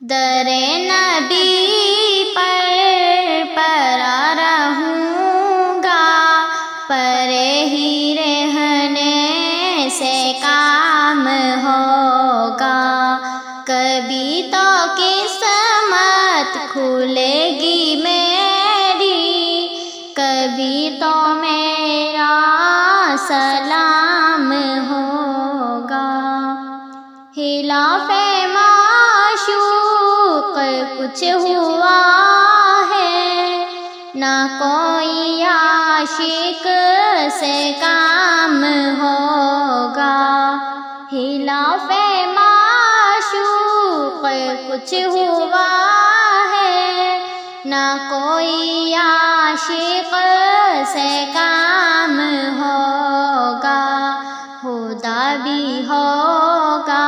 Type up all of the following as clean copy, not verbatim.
در نبی پر پڑا رہوں گا، پڑے ہی رہنے سے کام ہوگا، کبھی تو قسمت کھلے گی میری، کبھی تو میرا سلام ہوگا۔ خلاف معشوق کچھ ہوا ہے، نہ کوئی عاشق سے کام ہوگا۔ خلاف معشوق کچھ ہوا ہے، نہ کوئی عاشق سے کام ہوگا۔ خدا بھی ہوگا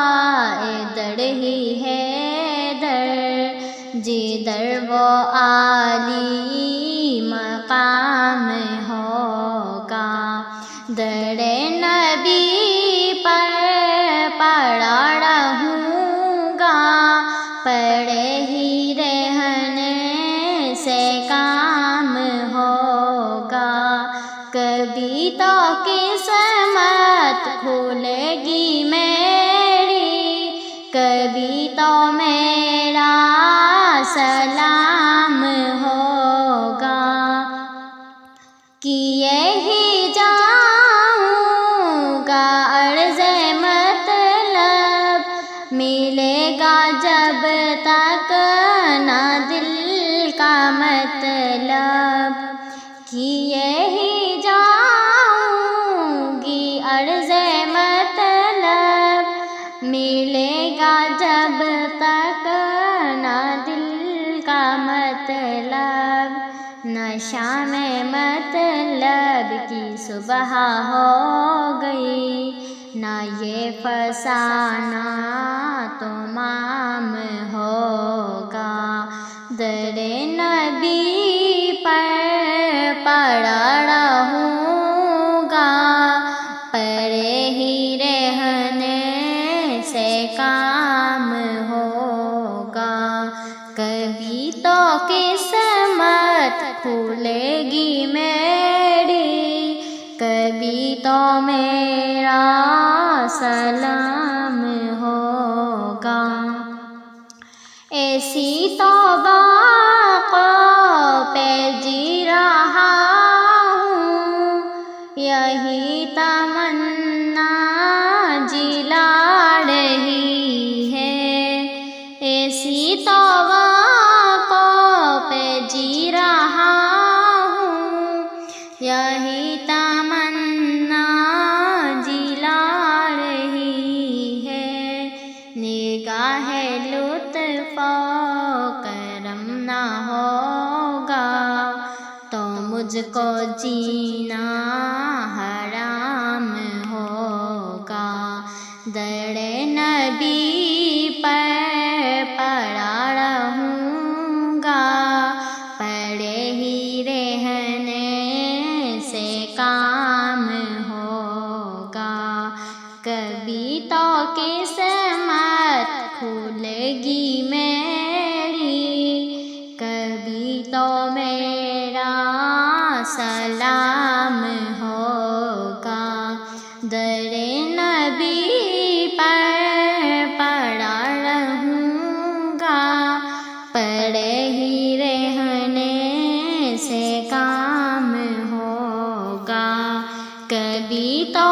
ادھر ہی ہے در، جدھر وہ عالی مقام ہوگا۔ در نبی پر پڑا رہوں گا، پڑے ہی رہنے سے کام ہوگا، کبھی تو قسمت کھلے گی میری، کبھی تو میرا سلام ہوگا۔ کیے ہی جاؤں گا عرض مطلب، ملے گا جب تک نہ دل کا مطلب۔ کیے ہی جاؤں گی عرض مطلب، ملے گا جب تک نہ دل کا مطلب۔ نشہ میں مطلب کی صبح ہو گئی، نہ یہ فسانہ تمام ہوگا۔ در نبی پر پڑا رہوں گا، پڑے ہی رہنے سے کام ہوگا، کبھی تو قسمت کھلے گی میری، کبھی تو میرا سلام ہوگا۔ ایسی توبہ پہ جی رہا ہوں، یہی تمنا جلا رہی ہے۔ ایسی توبہ پہ جی رہا ہوں، یہی تمنا جلا رہی ہے۔ نگاہ لطف و کرم نہ ہوگا تو مجھ کو جینا حرام ہوگا۔ در نبی پر پڑا رہوں گا، پڑے ہی رہنے سے کام ہوگا، کبھی تو قسمت کھلے گی میری، کبھی تو میرا سلام ہوگا۔ در نبی پر پڑا رہوں گا، پڑے ہی رہنے سے کام ہوگا، کبھی تو